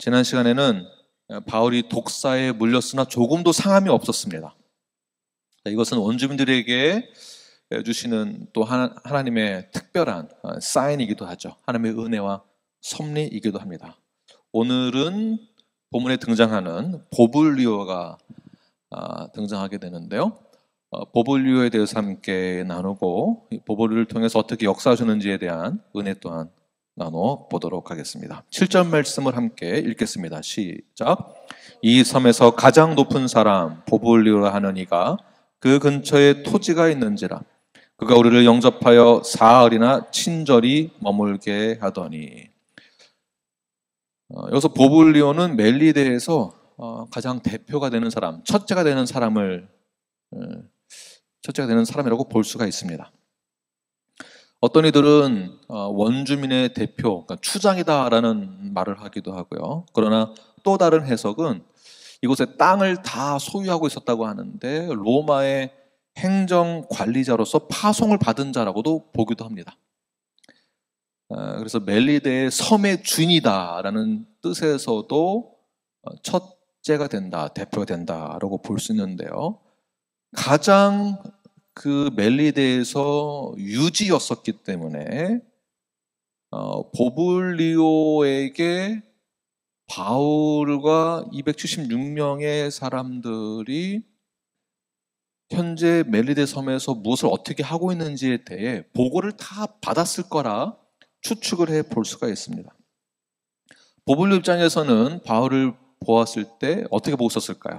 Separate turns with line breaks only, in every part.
지난 시간에는 바울이 독사에 물렸으나 조금도 상함이 없었습니다. 이것은 원주민들에게 주시는 또 하나님의 특별한 사인이기도 하죠. 하나님의 은혜와 섭리이기도 합니다. 오늘은 본문에 등장하는 보블리오가 등장하게 되는데요. 보블리오에 대해서 함께 나누고 보블리오를 통해서 어떻게 역사하셨는지에 대한 은혜 또한 나눠보도록 하겠습니다. 7절 말씀을 함께 읽겠습니다. 시작. 이 섬에서 가장 높은 사람 보블리오라 하는 이가 그 근처에 토지가 있는지라 그가 우리를 영접하여 사흘이나 친절히 머물게 하더니. 여기서 보블리오는 멜리데에서 가장 대표가 되는 사람, 첫째가 되는 사람이라고 볼 수가 있습니다. 어떤 이들은 원주민의 대표, 그러니까 추장이다라는 말을 하기도 하고요. 그러나 또 다른 해석은 이곳에 땅을 다 소유하고 있었다고 하는데 로마의 행정관리자로서 파송을 받은 자라고도 보기도 합니다. 그래서 멜리데의 섬의 주인이다라는 뜻에서도 첫째가 된다, 대표가 된다라고 볼 수 있는데요. 가장 그 멜리데에서 유지였었기 때문에 보블리오에게 바울과 276명의 사람들이 현재 멜리데 섬에서 무엇을 어떻게 하고 있는지에 대해 보고를 다 받았을 거라 추측을 해볼 수가 있습니다. 보블리오 입장에서는 바울을 보았을 때 어떻게 보고 있었을까요?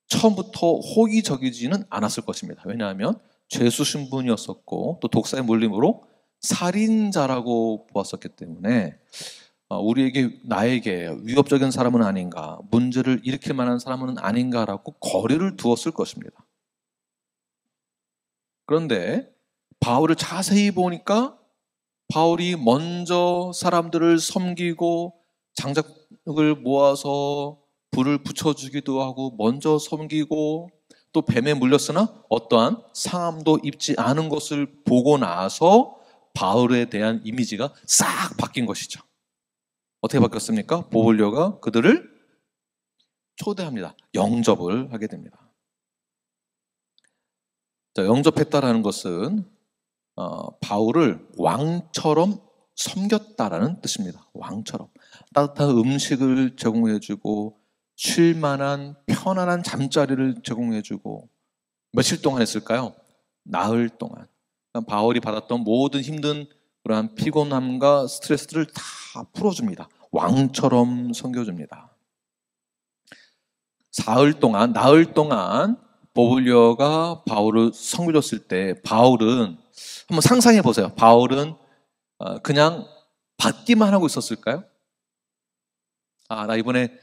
처음부터 호기적이지는 않았을 것입니다. 왜냐하면 죄수 신분이었었고 또 독사의 물림으로 살인자라고 보았었기 때문에 나에게 위협적인 사람은 아닌가, 문제를 일으킬 만한 사람은 아닌가라고 거리를 두었을 것입니다. 그런데 바울을 자세히 보니까 바울이 먼저 사람들을 섬기고 장작을 모아서 불을 붙여주기도 하고 먼저 섬기고 또 뱀에 물렸으나 어떠한 상함도 입지 않은 것을 보고 나서 바울에 대한 이미지가 싹 바뀐 것이죠. 어떻게 바뀌었습니까? 보블리오가 그들을 초대합니다. 영접을 하게 됩니다. 자, 영접했다라는 것은 바울을 왕처럼 섬겼다라는 뜻입니다. 왕처럼 따뜻한 음식을 제공해주고 쉴만한 편안한 잠자리를 제공해주고 며칠 동안 했을까요? 나흘 동안. 바울이 받았던 모든 힘든 그러한 피곤함과 스트레스들을 다 풀어줍니다. 왕처럼 섬겨줍니다. 나흘 동안 보블리오가 바울을 섬겨줬을 때 바울은 한번 상상해 보세요. 바울은 그냥 받기만 하고 있었을까요? 나 이번에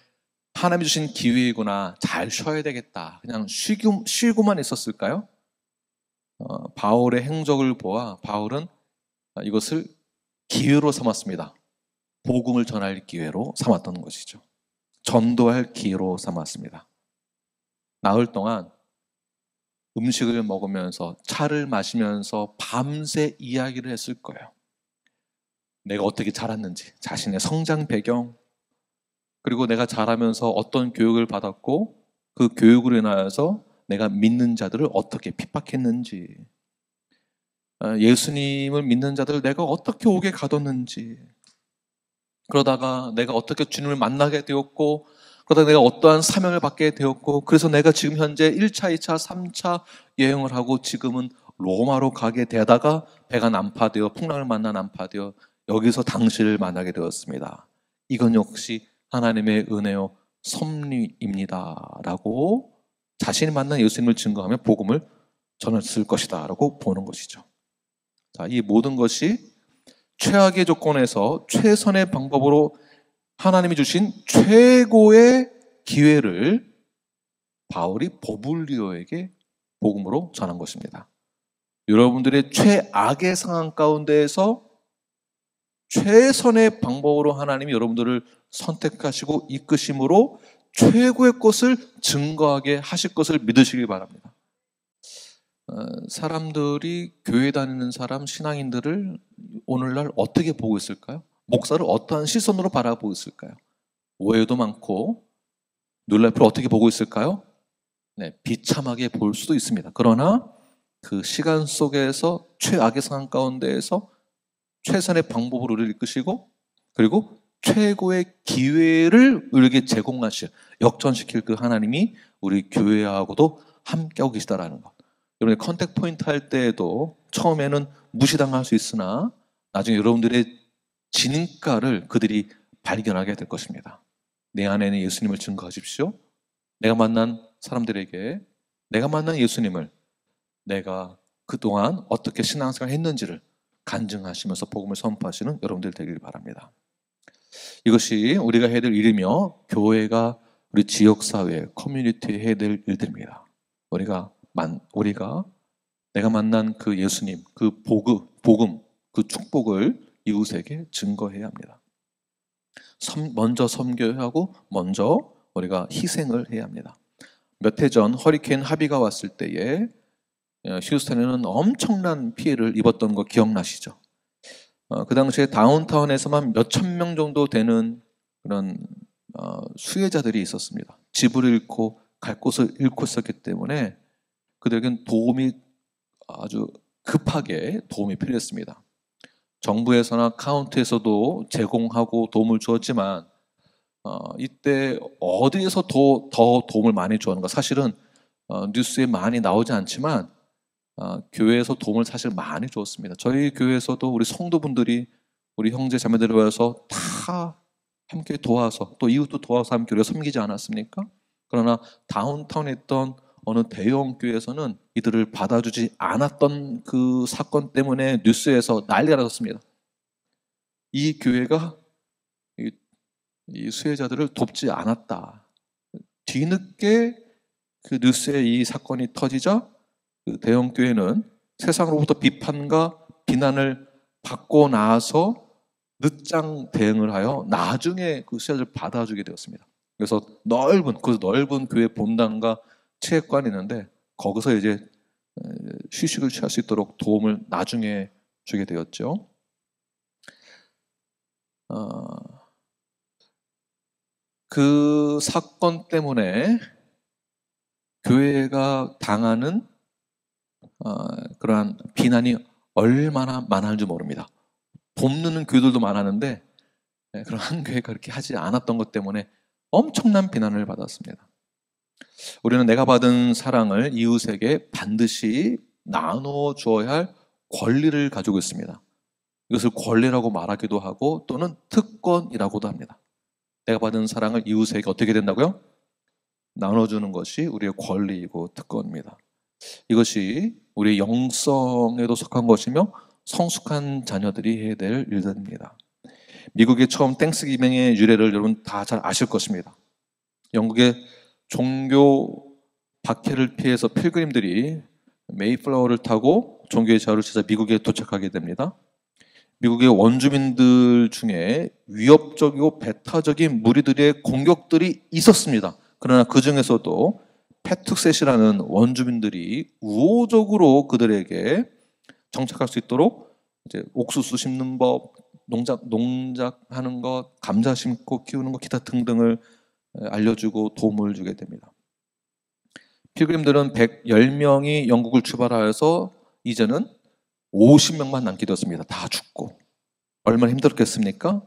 하나님이 주신 기회이구나. 잘 쉬어야 되겠다. 그냥 쉬고만 있었을까요? 바울의 행적을 보아 바울은 이것을 기회로 삼았습니다. 복음을 전할 기회로 삼았던 것이죠. 전도할 기회로 삼았습니다. 나흘 동안 음식을 먹으면서 차를 마시면서 밤새 이야기를 했을 거예요. 내가 어떻게 자랐는지, 자신의 성장 배경, 그리고 내가 자라면서 어떤 교육을 받았고 그 교육으로 인하여서 내가 믿는 자들을 어떻게 핍박했는지, 예수님을 믿는 자들을 내가 어떻게 옥에 가뒀는지, 그러다가 내가 어떻게 주님을 만나게 되었고 그러다가 내가 어떠한 사명을 받게 되었고 그래서 내가 지금 현재 1차, 2차, 3차 여행을 하고 지금은 로마로 가게 되다가 배가 난파되어 풍랑을 만나 난파되어 여기서 당신을 만나게 되었습니다. 이건 역시 하나님의 은혜요 섭리입니다 라고 자신이 만난 예수님을 증거하며 복음을 전했을 것이다 라고 보는 것이죠. 자, 이 모든 것이 최악의 조건에서 최선의 방법으로 하나님이 주신 최고의 기회를 바울이 보블리오에게 복음으로 전한 것입니다. 여러분들의 최악의 상황 가운데에서 최선의 방법으로 하나님이 여러분들을 선택하시고 이끄심으로 최고의 것을 증거하게 하실 것을 믿으시기 바랍니다. 사람들이 교회 다니는 사람, 신앙인들을 오늘날 어떻게 보고 있을까요? 목사를 어떠한 시선으로 바라보고 있을까요? 오해도 많고 눈앞을 어떻게 보고 있을까요? 네, 비참하게 볼 수도 있습니다. 그러나 그 시간 속에서 최악의 상황 가운데에서 최선의 방법으로 우리를 이끄시고 그리고 최고의 기회를 우리에게 제공하실 역전시킬 그 하나님이 우리 교회하고도 함께하고 계시다라는 것. 여러분의 컨택 포인트 할 때에도 처음에는 무시당할 수 있으나 나중에 여러분들의 진가를 그들이 발견하게 될 것입니다. 내 안에는 예수님을 증거하십시오. 내가 만난 사람들에게 내가 만난 예수님을 내가 그동안 어떻게 신앙생활을 했는지를 간증하시면서 복음을 선포하시는 여러분들 되길 바랍니다. 이것이 우리가 해야 될 일이며 교회가 우리 지역사회, 커뮤니티에 해야 될 일들입니다. 우리가 내가 만난 그 예수님, 그 복음, 그 축복을 이웃에게 증거해야 합니다. 먼저 섬겨야 하고 먼저 우리가 희생을 해야 합니다. 몇 해 전 허리케인 하비가 왔을 때에 휴스턴에는 엄청난 피해를 입었던 거 기억나시죠? 그 당시에 다운타운에서만 몇천 명 정도 되는 그런 수혜자들이 있었습니다. 집을 잃고 갈 곳을 잃고 있었기 때문에 그들에겐 도움이 아주 급하게 도움이 필요했습니다. 정부에서나 카운티에서도 제공하고 도움을 주었지만 이때 어디에서 더 도움을 많이 주었는가? 사실은 뉴스에 많이 나오지 않지만 교회에서 도움을 사실 많이 주었습니다. 저희 교회에서도 우리 성도분들이 우리 형제 자매들을 위해서 다 함께 도와서 또 이웃도 도와서 함께 우리가 섬기지 않았습니까? 그러나 다운타운에 있던 어느 대형 교회에서는 이들을 받아주지 않았던 그 사건 때문에 뉴스에서 난리가 났습니다. 이 교회가 이 수혜자들을 돕지 않았다. 뒤늦게 그 뉴스에 이 사건이 터지자 그 대형 교회는 세상으로부터 비판과 비난을 받고 나서 늦장 대응을 하여 나중에 그 수혜자를 받아주게 되었습니다. 그래서 그 넓은 교회 본당과 체육관이 있는데 거기서 이제 휴식을 취할 수 있도록 도움을 나중에 주게 되었죠. 그 사건 때문에 교회가 당하는 그러한 비난이 얼마나 많은지 모릅니다. 돕는 교회들도 많았는데 그런 한 교회가 그렇게 하지 않았던 것 때문에 엄청난 비난을 받았습니다. 우리는 내가 받은 사랑을 이웃에게 반드시 나눠 주어야 할 권리를 가지고 있습니다. 이것을 권리라고 말하기도 하고 또는 특권이라고도 합니다. 내가 받은 사랑을 이웃에게 어떻게 된다고요? 나눠주는 것이 우리의 권리이고 특권입니다. 이것이 우리의 영성에도 속한 것이며 성숙한 자녀들이 해야 될 일들입니다. 미국의 처음 땡스기빙의 유래를 여러분 다 잘 아실 것입니다. 영국의 종교 박해를 피해서 필그림들이 메이플라워를 타고 종교의 자유를 찾아 미국에 도착하게 됩니다. 미국의 원주민들 중에 위협적이고 배타적인 무리들의 공격들이 있었습니다. 그러나 그 중에서도 패투셋이라는 원주민들이 우호적으로 그들에게 정착할 수 있도록 이제 옥수수 심는 법, 농작하는 것, 감자 심고 키우는 것, 기타 등등을 알려주고 도움을 주게 됩니다. 필그림들은 110명이 영국을 출발하여서 이제는 50명만 남게 되었습니다. 다 죽고. 얼마나 힘들었겠습니까?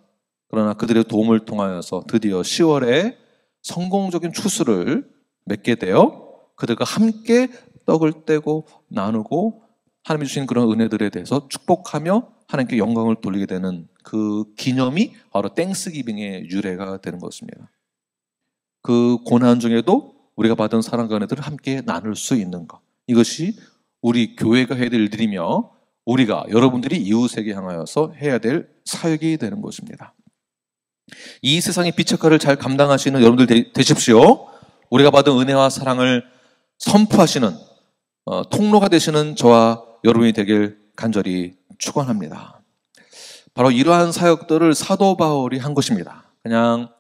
그러나 그들의 도움을 통하여서 드디어 10월에 성공적인 추수를 맺게 되어 그들과 함께 떡을 떼고 나누고 하나님이 주신 그런 은혜들에 대해서 축복하며 하나님께 영광을 돌리게 되는 그 기념이 바로 땡스기빙의 유래가 되는 것입니다. 그 고난 중에도 우리가 받은 사랑과 은혜들을 함께 나눌 수 있는 것, 이것이 우리 교회가 해야 될 일들이며 우리가 여러분들이 이웃에게 향하여서 해야 될 사역이 되는 것입니다. 이 세상의 빛의 역할을 잘 감당하시는 여러분들 되십시오. 우리가 받은 은혜와 사랑을 선포하시는 통로가 되시는 저와 여러분이 되길 간절히 축원합니다. 바로 이러한 사역들을 사도 바울이 한 것입니다. 그냥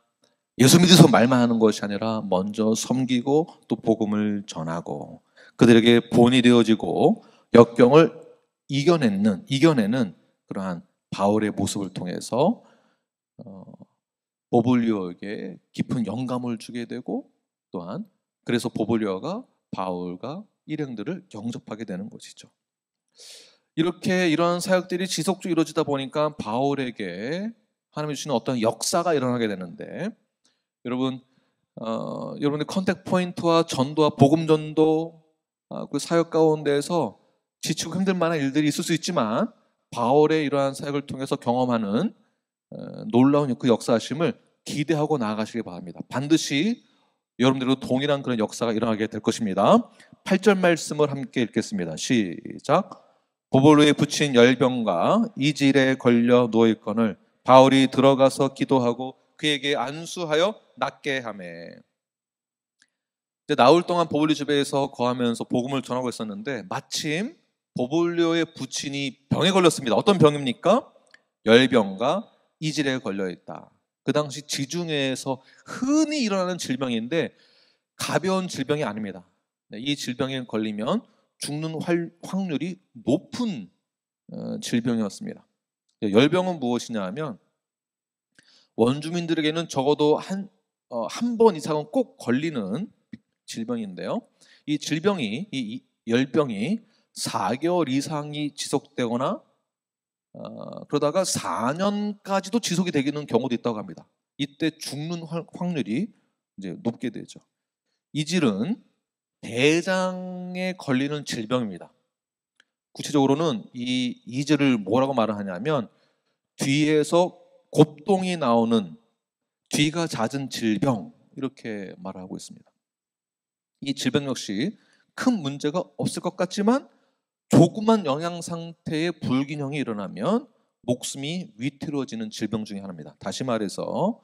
예수 믿어서 말만 하는 것이 아니라 먼저 섬기고 또 복음을 전하고 그들에게 본이 되어지고 역경을 이겨내는 그러한 바울의 모습을 통해서 보블리오에게 깊은 영감을 주게 되고, 또한 그래서 보블리오가 바울과 일행들을 영접하게 되는 것이죠. 이렇게 이러한 사역들이 지속적으로 이루어지다 보니까 바울에게 하나님이 주시는 어떤 역사가 일어나게 되는데, 여러분, 여러분의 컨택 포인트와 전도와 복음 전도, 그 사역 가운데에서 지치고 힘들 만한 일들이 있을 수 있지만, 바울의 이러한 사역을 통해서 경험하는 놀라운 그 역사하심을 기대하고 나아가시기 바랍니다. 반드시 여러분들도 동일한 그런 역사가 일어나게 될 것입니다. 8절 말씀을 함께 읽겠습니다. 시작. 보볼로에 붙인 열병과 이질에 걸려 누워있거늘 바울이 들어가서 기도하고 그에게 안수하여 낫게 하매. 이제 나흘 동안 보볼리 집에서 거하면서 복음을 전하고 있었는데, 마침 보볼리오의 부친이 병에 걸렸습니다. 어떤 병입니까? 열병과 이질에 걸려있다. 그 당시 지중해에서 흔히 일어나는 질병인데 가벼운 질병이 아닙니다. 이 질병에 걸리면 죽는 확률이 높은 질병이었습니다. 열병은 무엇이냐 하면, 원주민들에게는 적어도 한 번 이상은 꼭 걸리는 질병인데요. 이 질병이, 이 열병이 4개월 이상이 지속되거나 그러다가 4년까지도 지속이 되는 경우도 있다고 합니다. 이때 죽는 확률이 이제 높게 되죠. 이질은 대장에 걸리는 질병입니다. 구체적으로는 이 이질을 뭐라고 말을 하냐면, 뒤에서 곱동이 나오는 뒤가 잦은 질병, 이렇게 말하고 있습니다. 이 질병 역시 큰 문제가 없을 것 같지만 조그만 영양 상태의 불균형이 일어나면 목숨이 위태로워지는 질병 중에 하나입니다. 다시 말해서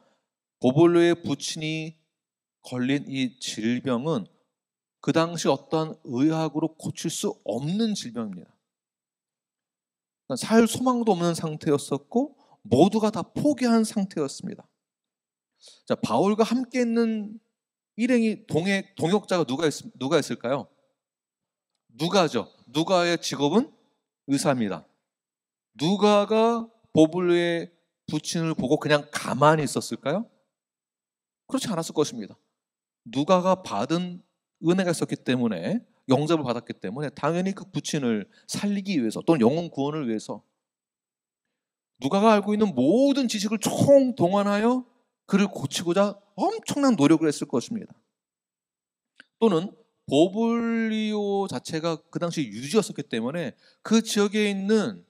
보볼로의 부친이 걸린 이 질병은 그 당시 어떠한 의학으로 고칠 수 없는 질병입니다. 살 소망도 없는 상태였었고 모두가 다 포기한 상태였습니다. 자, 바울과 함께 있는 일행이 동역자가 누가 있을까요? 누가죠. 누가의 직업은 의사입니다. 누가가 보블로의 부친을 보고 그냥 가만히 있었을까요? 그렇지 않았을 것입니다. 누가가 받은 은혜가 있었기 때문에, 영접을 받았기 때문에 당연히 그 부친을 살리기 위해서 또는 영혼 구원을 위해서 누가가 알고 있는 모든 지식을 총동원하여 그를 고치고자 엄청난 노력을 했을 것입니다. 또는 보블리오 자체가 그 당시 유지였었기 때문에 그 지역에 있는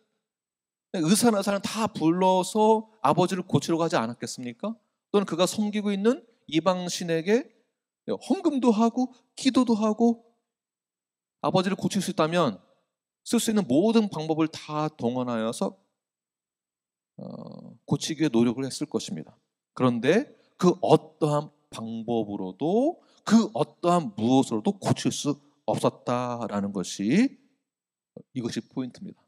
의사나 사람 다 불러서 아버지를 고치려고 하지 않았겠습니까? 또는 그가 섬기고 있는 이방신에게 헌금도 하고 기도도 하고, 아버지를 고칠 수 있다면 쓸 수 있는 모든 방법을 다 동원하여서 고치기 위해 노력을 했을 것입니다. 그런데 그 어떠한 방법으로도, 그 어떠한 무엇으로도 고칠 수 없었다라는 것이, 이것이 포인트입니다.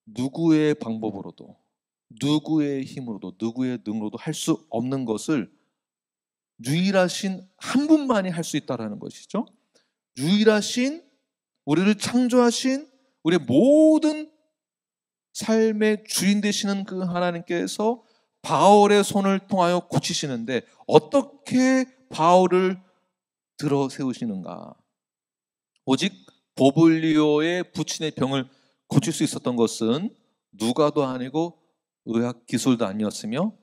누구의 방법으로도, 누구의 힘으로도, 누구의 능으로도 할 수 없는 것을 유일하신 한 분만이 할 수 있다는 것이죠. 유일하신, 우리를 창조하신, 우리의 모든 삶의 주인 되시는 그 하나님께서 바울의 손을 통하여 고치시는데, 어떻게 바울을 들어 세우시는가? 오직 보블리오의 부친의 병을 고칠 수 있었던 것은 누가도 아니고 의학 기술도 아니었으며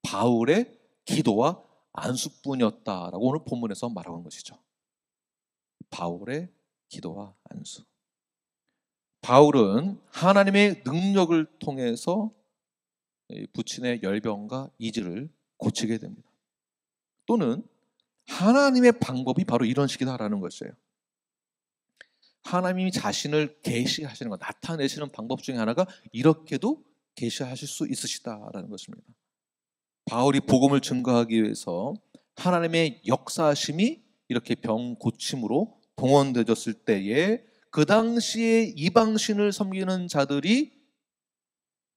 바울의 기도와 안수뿐이었다라고 오늘 본문에서 말하는 것이죠. 바울의 기도와 안수. 바울은 하나님의 능력을 통해서 부친의 열병과 이질을 고치게 됩니다. 또는 하나님의 방법이 바로 이런 식이다라는 것이에요. 하나님이 자신을 계시하시는 것, 나타내시는 방법 중에 하나가 이렇게도 계시하실 수 있으시다라는 것입니다. 바울이 복음을 증거하기 위해서 하나님의 역사하심이 이렇게 병 고침으로 동원되었을 때에 그 당시에 이방신을 섬기는 자들이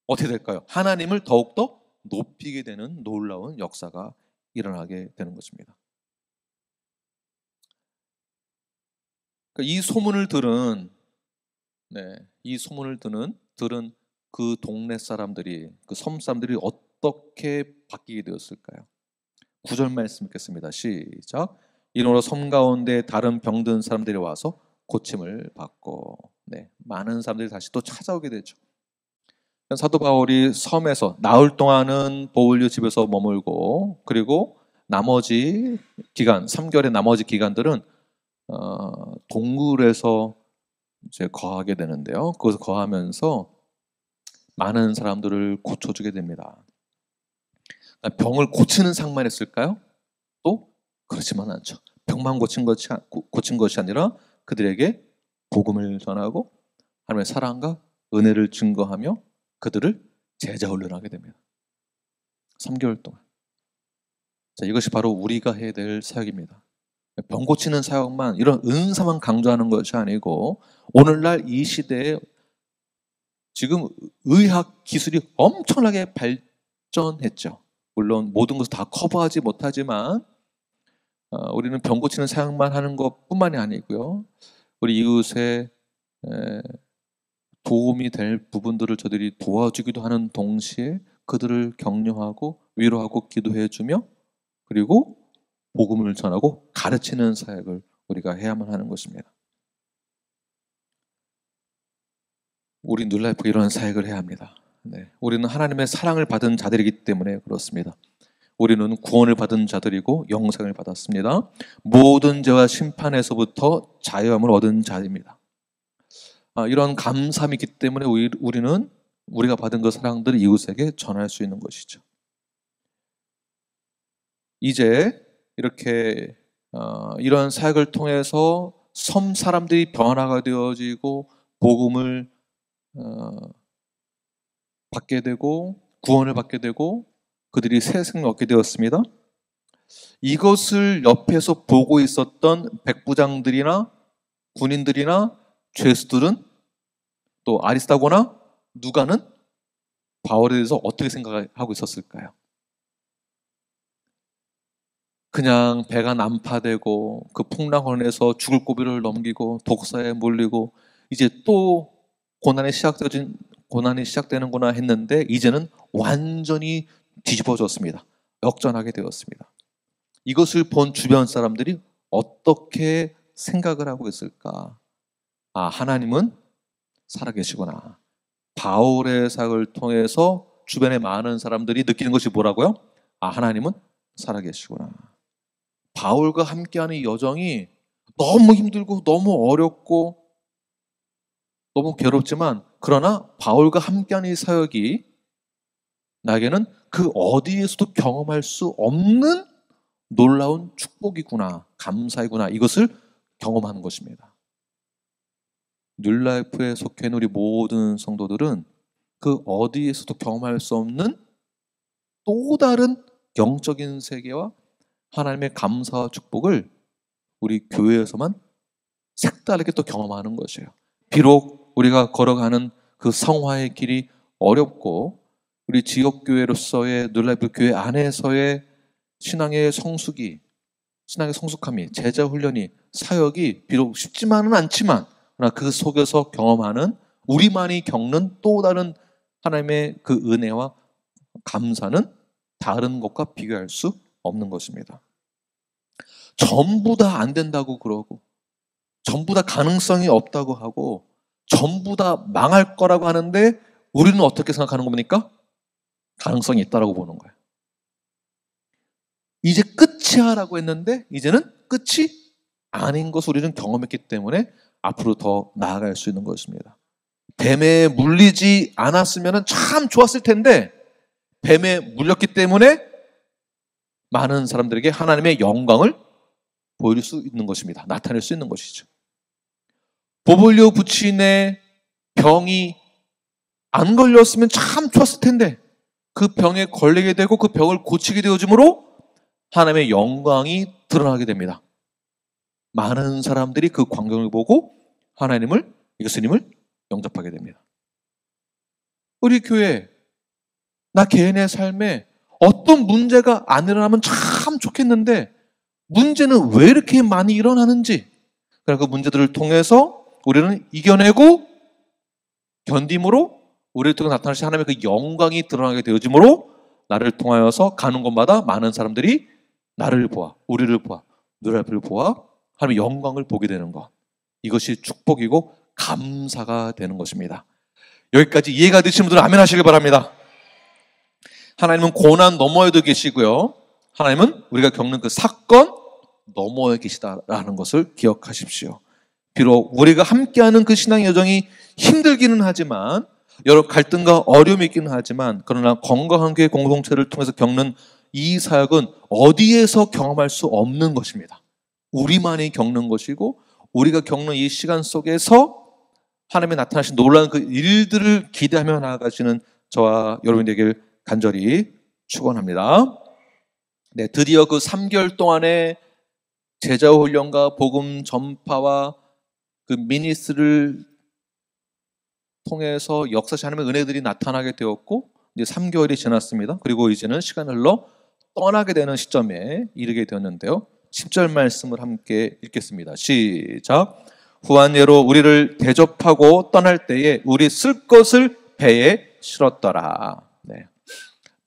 어떻게 될까요? 하나님을 더욱더 높이게 되는 놀라운 역사가 일어나게 되는 것입니다. 이 소문을 들은 이 소문을 들은 그 동네 사람들이, 그 섬 사람들이 어떻게 바뀌게 되었을까요? 9절 말씀 읽겠습니다. 시작. 이러므로 섬 가운데 다른 병든 사람들이 와서 고침을 받고, 네, 많은 사람들이 다시 또 찾아오게 되죠. 사도 바울이 섬에서 나흘 동안은 보울류 집에서 머물고, 그리고 나머지 기간, 3개월의 나머지 기간들은 동굴에서 이제 거하게 되는데요. 거기서 거하면서 많은 사람들을 고쳐주게 됩니다. 병을 고치는 상만 했을까요? 또 그렇지만 않죠. 병만 고친 것이 아니라 그들에게 복음을 전하고 하나님의 사랑과 은혜를 증거하며 그들을 제자 훈련하게 됩니다. 3개월 동안. 자, 이것이 바로 우리가 해야 될 사역입니다. 병 고치는 사역만, 이런 은사만 강조하는 것이 아니고, 오늘날 이 시대에 지금 의학 기술이 엄청나게 발전했죠. 물론 모든 것을 다 커버하지 못하지만 우리는 병 고치는 사역만 하는 것뿐만이 아니고요, 우리 이웃에 도움이 될 부분들을 저들이 도와주기도 하는 동시에 그들을 격려하고 위로하고 기도해주며, 그리고 복음을 전하고 가르치는 사역을 우리가 해야만 하는 것입니다. 우리 뉴라이프 이런 사역을 해야 합니다. 네, 우리는 하나님의 사랑을 받은 자들이기 때문에 그렇습니다. 우리는 구원을 받은 자들이고 영생을 받았습니다. 모든 죄와 심판에서부터 자유함을 얻은 자입니다. 이런 감사함이 있기 때문에 우리는 우리가 받은 그 사랑들을 이웃에게 전할 수 있는 것이죠. 이제 이렇게 이런 사역을 통해서 섬 사람들이 변화가 되어지고 복음을 받게 되고 구원을 받게 되고 그들이 새 생명을 얻게 되었습니다. 이것을 옆에서 보고 있었던 백부장들이나 군인들이나 죄수들은, 또 아리스타고나 누가는 바울에 대해서 어떻게 생각하고 있었을까요? 그냥 배가 난파되고 그 풍랑원에서 죽을 고비를 넘기고 독사에 몰리고 이제 또 고난이 시작되는구나 했는데, 이제는 완전히 뒤집어졌습니다. 역전하게 되었습니다. 이것을 본 주변 사람들이 어떻게 생각을 하고 있을까? 하나님은 살아계시구나. 바울의 사역을 통해서 주변의 많은 사람들이 느끼는 것이 뭐라고요? 하나님은 살아계시구나. 바울과 함께하는 이 여정이 너무 힘들고 너무 어렵고 너무 괴롭지만, 그러나 바울과 함께하는 이 사역이 나에게는 그 어디에서도 경험할 수 없는 놀라운 축복이구나, 감사이구나, 이것을 경험하는 것입니다. 뉴라이프에 속해 있는 우리 모든 성도들은 그 어디에서도 경험할 수 없는 또 다른 영적인 세계와 하나님의 감사와 축복을 우리 교회에서만 색다르게 또 경험하는 것이에요. 비록 우리가 걸어가는 그 성화의 길이 어렵고 우리 지역교회로서의 뉴라이프 교회 안에서의 신앙의 성숙함이, 제자훈련이, 사역이 비록 쉽지만은 않지만, 그러나 그 속에서 경험하는, 우리만이 겪는 또 다른 하나님의 그 은혜와 감사는 다른 것과 비교할 수 없는 것입니다. 전부 다 안 된다고 그러고, 전부 다 가능성이 없다고 하고, 전부 다 망할 거라고 하는데, 우리는 어떻게 생각하는 겁니까? 가능성이 있다라고 보는 거예요. 이제 끝이야 라고 했는데 이제는 끝이 아닌 것을 우리는 경험했기 때문에 앞으로 더 나아갈 수 있는 것입니다. 뱀에 물리지 않았으면 참 좋았을 텐데, 뱀에 물렸기 때문에 많은 사람들에게 하나님의 영광을 보일 수 있는 것입니다. 나타낼 수 있는 것이죠. 보볼리오 부친의 병이 안 걸렸으면 참 좋았을 텐데, 그 병에 걸리게 되고 그 병을 고치게 되어짐으로 하나님의 영광이 드러나게 됩니다. 많은 사람들이 그 광경을 보고 하나님을, 예수님을 영접하게 됩니다. 우리 교회, 나 개인의 삶에 어떤 문제가 안 일어나면 참 좋겠는데 문제는 왜 이렇게 많이 일어나는지, 그 문제들을 통해서 우리는 이겨내고 견딤으로 우리를 통해 나타나신 하나님의 그 영광이 드러나게 되어짐으로 나를 통하여서 가는 곳마다 많은 사람들이 나를 보아, 우리를 보아, 너를 보아 하나님의 영광을 보게 되는 것. 이것이 축복이고 감사가 되는 것입니다. 여기까지 이해가 되시는 분들은 아멘 하시길 바랍니다. 하나님은 고난 너머에도 계시고요. 하나님은 우리가 겪는 그 사건 너머에 계시다라는 것을 기억하십시오. 비록 우리가 함께하는 그 신앙의 여정이 힘들기는 하지만, 여러 갈등과 어려움이 있기는 하지만, 그러나 건강한 교회 공동체를 통해서 겪는 이 사역은 어디에서 경험할 수 없는 것입니다. 우리만이 겪는 것이고, 우리가 겪는 이 시간 속에서 하나님이 나타나신 놀라운 그 일들을 기대하며 나아가시는 저와 여러분이 되길 간절히 축원합니다. 네, 드디어 그 3개월 동안의 제자 훈련과 복음 전파와 그 미니스트를 통해서 역사시 하나님의 은혜들이 나타나게 되었고, 이제 3개월이 지났습니다. 그리고 이제는 시간이 흘러 떠나게 되는 시점에 이르게 되었는데요. 10절 말씀을 함께 읽겠습니다. 시작. 후한예로 우리를 대접하고 떠날 때에 우리 쓸 것을 배에 실었더라. 네.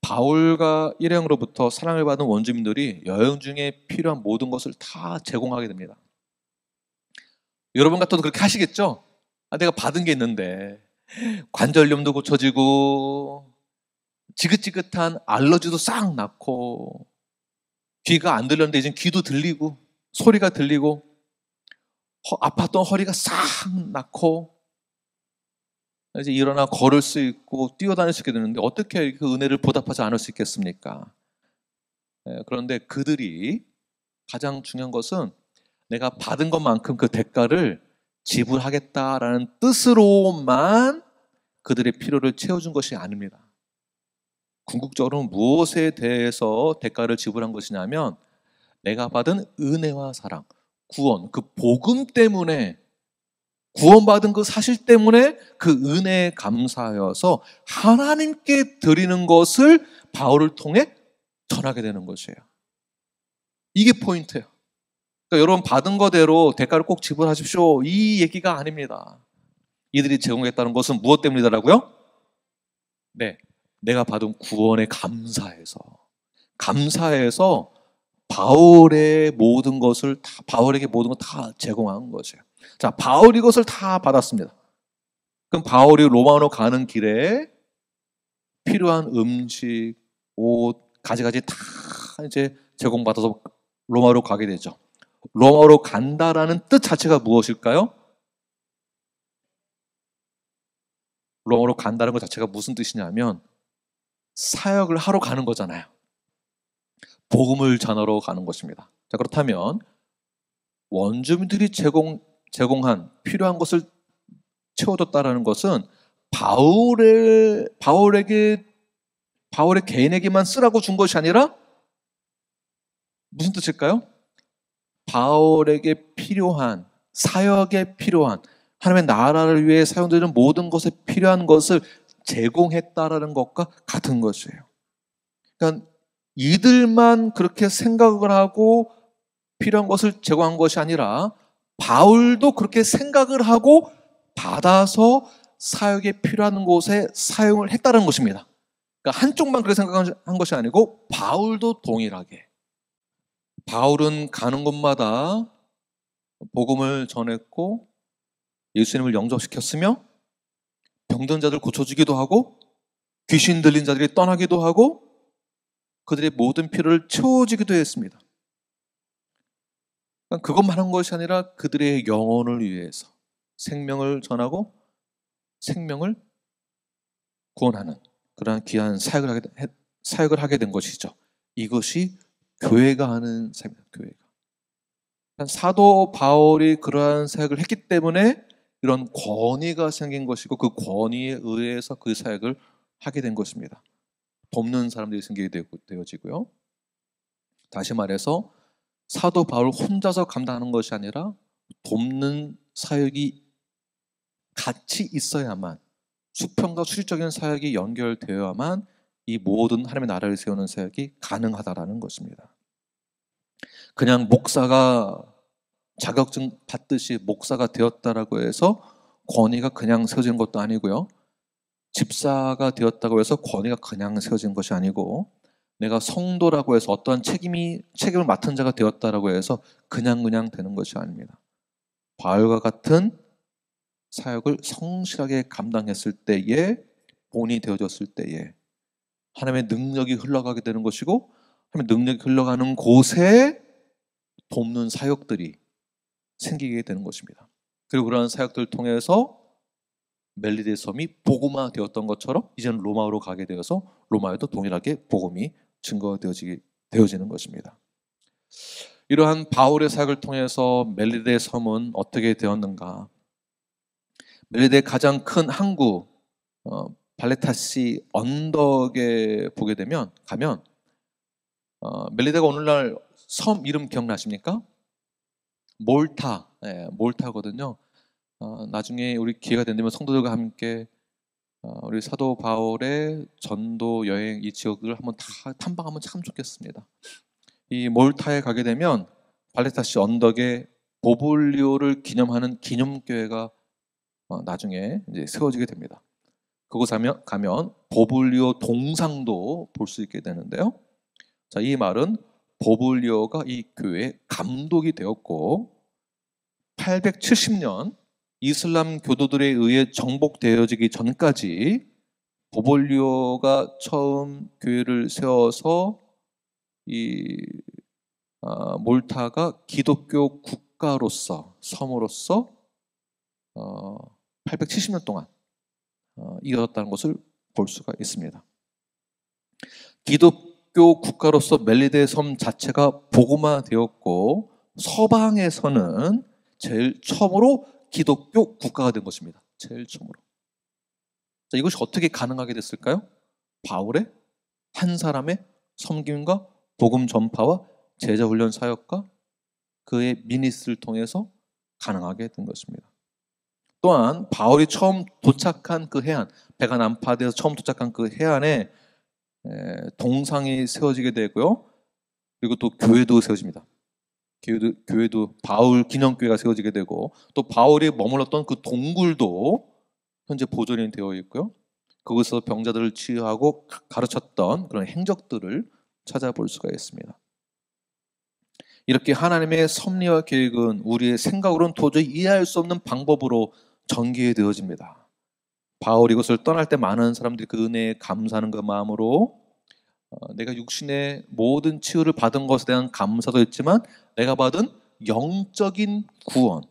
바울과 일행으로부터 사랑을 받은 원주민들이 여행 중에 필요한 모든 것을 다 제공하게 됩니다. 여러분 같아도 그렇게 하시겠죠? 내가 받은 게 있는데 관절염도 고쳐지고 지긋지긋한 알러지도 싹 낫고 귀가 안 들렸는데 이제 귀도 들리고 소리가 들리고 아팠던 허리가 싹 낫고 이제 일어나 걸을 수 있고 뛰어다닐 수 있게 되는데 어떻게 그 은혜를 보답하지 않을 수 있겠습니까? 그런데 그들이 가장 중요한 것은 내가 받은 것만큼 그 대가를 지불하겠다라는 뜻으로만 그들의 필요를 채워준 것이 아닙니다. 궁극적으로는 무엇에 대해서 대가를 지불한 것이냐면 내가 받은 은혜와 사랑, 구원, 그 복음 때문에, 구원받은 그 사실 때문에 그 은혜에 감사하여서 하나님께 드리는 것을 바울을 통해 전하게 되는 것이에요. 이게 포인트예요. 그러니까 여러분 받은 거대로 대가를 꼭 지불하십시오, 이 얘기가 아닙니다. 이들이 제공했다는 것은 무엇 때문이더라고요? 네, 내가 받은 구원에 감사해서 바울의 모든 것을 다, 바울에게 모든 걸 다 제공한 것이에요. 자, 바울이 이것을 다 받았습니다. 그럼 바울이 로마로 가는 길에 필요한 음식, 옷, 가지가지 다 이제 제공받아서 로마로 가게 되죠. 로마로 간다라는 뜻 자체가 무엇일까요? 로마로 간다는 것 자체가 무슨 뜻이냐면 사역을 하러 가는 거잖아요. 복음을 전하러 가는 것입니다. 자, 그렇다면 원주민들이 제공한 필요한 것을 채워줬다라는 것은 바울의 개인에게만 쓰라고 준 것이 아니라 무슨 뜻일까요? 바울에게 필요한, 사역에 필요한, 하나님의 나라를 위해 사용되는 모든 것에 필요한 것을 제공했다라는 것과 같은 것이에요. 그러니까 이들만 그렇게 생각을 하고 필요한 것을 제공한 것이 아니라 바울도 그렇게 생각을 하고 받아서 사역에 필요한 곳에 사용을 했다는 것입니다. 그러니까 한쪽만 그렇게 생각한 것이 아니고 바울도 동일하게. 바울은 가는 곳마다 복음을 전했고 예수님을 영접시켰으며 병든 자들 고쳐주기도 하고 귀신 들린 자들이 떠나기도 하고 그들의 모든 필요를 채워주기도 했습니다. 그것만 한 것이 아니라 그들의 영혼을 위해서 생명을 전하고 생명을 구원하는 그러한 귀한 사역을 하게 된 것이죠. 이것이 교회가 하는 사역입니다. 교회가. 사도 바울이 그러한 사역을 했기 때문에 이런 권위가 생긴 것이고 그 권위에 의해서 그 사역을 하게 된 것입니다. 돕는 사람들이 생기게 되어지고요. 다시 말해서 사도 바울 혼자서 감당하는 것이 아니라 돕는 사역이 같이 있어야만, 수평과 수직적인 사역이 연결되어야만 이 모든 하나님의 나라를 세우는 사역이 가능하다라는 것입니다. 그냥 목사가 자격증 받듯이 목사가 되었다라고 해서 권위가 그냥 세워지는 것도 아니고요. 집사가 되었다고 해서 권위가 그냥 세워진 것이 아니고, 내가 성도라고 해서 어떠한 책임을 맡은 자가 되었다라고 해서 그냥 되는 것이 아닙니다. 바울과 같은 사역을 성실하게 감당했을 때에, 본이 되어졌을 때에 하나님의 능력이 흘러가게 되는 것이고, 하나님의 능력이 흘러가는 곳에 돕는 사역들이 생기게 되는 것입니다. 그리고 그러한 사역들을 통해서 멜리데 섬이 복음화 되었던 것처럼 이제는 로마로 가게 되어서 로마에도 동일하게 복음이 증거되어지는 것입니다. 이러한 바울의 사역을 통해서 멜리데 섬은 어떻게 되었는가? 멜리데의 가장 큰 항구 발레타시 언덕에 보게 되면 가면 멜리데가 오늘날 섬 이름 기억나십니까? 몰타거든요. 나중에 우리 기회가 된다면 성도들과 함께 우리 사도 바울의 전도 여행 이 지역을 한번 다 탐방하면 참 좋겠습니다. 이 몰타에 가게 되면 발레타시 언덕에 보블리오를 기념하는 기념교회가 나중에 이제 세워지게 됩니다. 그곳에 가면 보블리오 동상도 볼 수 있게 되는데요. 자, 이 말은 보블리오가 이 교회의 감독이 되었고 870년 이슬람 교도들에 의해 정복되어지기 전까지 보볼리오가 처음 교회를 세워서 이 몰타가 기독교 국가로서 섬으로서 870년 동안 이어졌다는 것을 볼 수가 있습니다. 기독교 국가로서 멜리데 섬 자체가 복음화되었고 서방에서는 제일 처음으로 기독교 국가가 된 것입니다. 제일 처음으로. 자, 이것이 어떻게 가능하게 됐을까요? 바울의 한 사람의 섬김과 복음 전파와 제자 훈련 사역과 그의 미니스를 통해서 가능하게 된 것입니다. 또한 바울이 처음 도착한 그 해안, 배가 난파되어서 처음 도착한 그 해안에 동상이 세워지게 되고요. 그리고 또 교회도 세워집니다. 교회도 바울 기념교회가 세워지게 되고, 또 바울이 머물렀던 그 동굴도 현재 보존이 되어 있고요. 그곳에서 병자들을 치유하고 가르쳤던 그런 행적들을 찾아볼 수가 있습니다. 이렇게 하나님의 섭리와 계획은 우리의 생각으로는 도저히 이해할 수 없는 방법으로 전개되어집니다. 바울이 이것을 떠날 때 많은 사람들이 그 은혜에 감사하는 그 마음으로 내가 육신의 모든 치유를 받은 것에 대한 감사도 있지만 내가 받은 영적인 구원,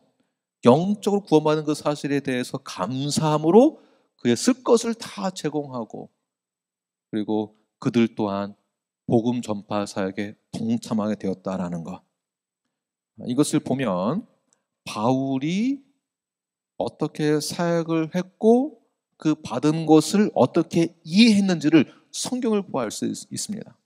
영적으로 구원받은 그 사실에 대해서 감사함으로 그의 쓸 것을 다 제공하고, 그리고 그들 또한 복음 전파 사역에 동참하게 되었다라는 것. 이것을 보면 바울이 어떻게 사역을 했고 그 받은 것을 어떻게 이해했는지를 성경을 보아할 수 있습니다.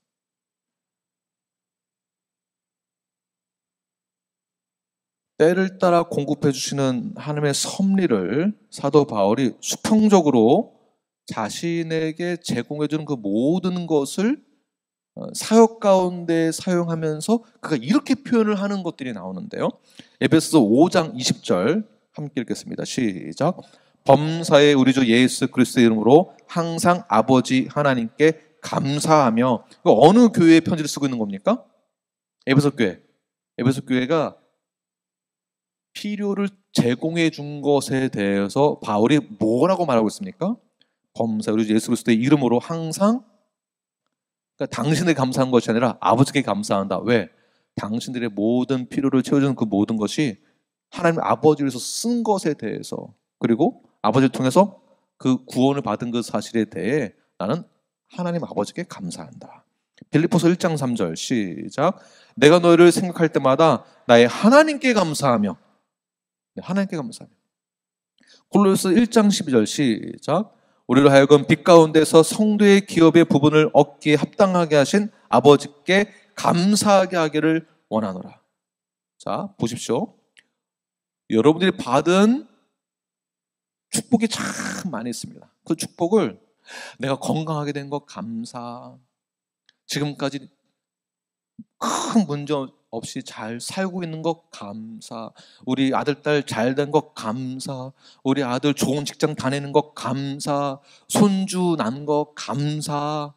때를 따라 공급해 주시는 하나님의 섭리를 사도 바울이 수평적으로 자신에게 제공해 주는 그 모든 것을 사역 가운데 사용하면서 그가 이렇게 표현을 하는 것들이 나오는데요. 에베소서 5장 20절 함께 읽겠습니다. 시작. 범사에 우리 주 예수 그리스도의 이름으로 항상 아버지 하나님께 감사하며. 이거 어느 교회의 편지를 쓰고 있는 겁니까? 에베소 교회. 에베소 교회가 필요를 제공해 준 것에 대해서 바울이 뭐라고 말하고 있습니까? 범사에 우리 주 예수 그리스도의 이름으로 항상, 그러니까 당신에게 감사한 것이 아니라 아버지께 감사한다. 왜? 당신들의 모든 필요를 채워주는 그 모든 것이 하나님 아버지를 위해서 쓴 것에 대해서, 그리고 아버지를 통해서 그 구원을 받은 그 사실에 대해 나는 하나님 아버지께 감사한다. 빌립보서 1장 3절 시작. 내가 너희를 생각할 때마다 나의 하나님께 감사하며. 하나님께 감사하며. 골로새 1장 12절 시작. 우리로 하여금 빛 가운데서 성도의 기업의 부분을 얻기에 합당하게 하신 아버지께 감사하게 하기를 원하노라. 자, 보십시오. 여러분들이 받은 축복이 참 많이 있습니다. 그 축복을 내가 건강하게 된 것 감사, 지금까지 큰 문제 없이 잘 살고 있는 것 감사. 우리 아들, 딸 잘 된 것 감사. 우리 아들 좋은 직장 다니는 것 감사. 손주 난 것 감사.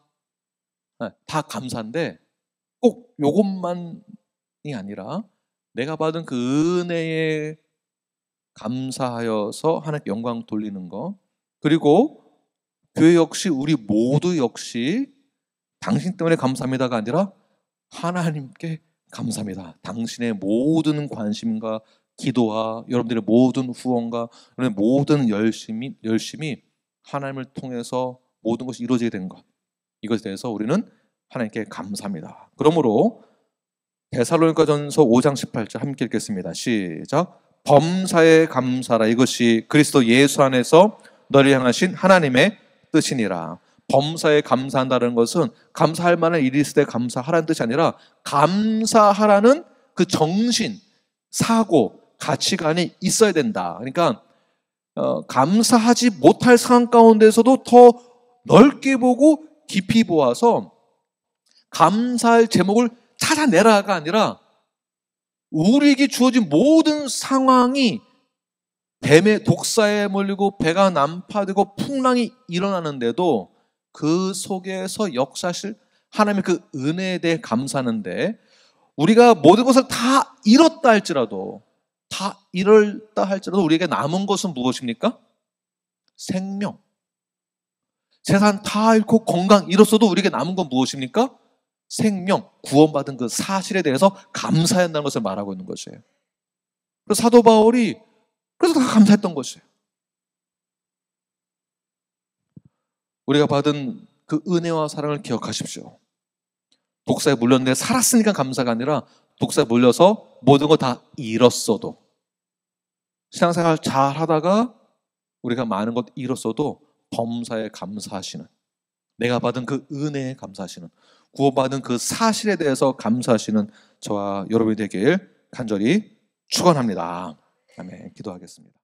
다 감사인데 꼭 요것만이 아니라 내가 받은 그 은혜에 감사하여서 하나님께 영광 돌리는 거. 그리고 교회 역시 우리 모두 역시 당신 때문에 감사합니다가 아니라 하나님께 감사합니다. 당신의 모든 관심과 기도와 여러분들의 모든 후원과 여러분의 모든 열심이 하나님을 통해서 모든 것이 이루어지게 된 것. 이것에 대해서 우리는 하나님께 감사합니다. 그러므로 데살로니가전서 5장 18절 함께 읽겠습니다. 시작. 범사에 감사라. 이것이 그리스도 예수 안에서 너를 향하신 하나님의 뜻이니라. 범사에 감사한다는 것은 감사할 만한 일이 있을 때 감사하라는 뜻이 아니라 감사하라는 그 정신, 사고, 가치관이 있어야 된다. 그러니까 감사하지 못할 상황 가운데서도 더 넓게 보고 깊이 보아서 감사할 제목을 찾아내라가 아니라 우리에게 주어진 모든 상황이 뱀의 독사에 몰리고 배가 난파되고 풍랑이 일어나는데도 그 속에서 역사실 하나님의 그 은혜에 대해 감사하는데 우리가 모든 것을 다 잃었다 할지라도 우리에게 남은 것은 무엇입니까? 생명. 재산 다 잃고 건강 잃었어도 우리에게 남은 건 무엇입니까? 생명, 구원받은 그 사실에 대해서 감사해야 한다는 것을 말하고 있는 것이에요. 그래서 사도 바울이 그래서 다 감사했던 것이에요. 우리가 받은 그 은혜와 사랑을 기억하십시오. 독사에 물렸는데 살았으니까 감사가 아니라 독사에 물려서 모든 거 다 잃었어도, 신앙생활 잘 하다가 우리가 많은 것 잃었어도 범사에 감사하시는, 내가 받은 그 은혜에 감사하시는, 구원받은 그 사실에 대해서 감사하시는 저와 여러분이 되길 간절히 축원합니다. 아멘. 기도하겠습니다.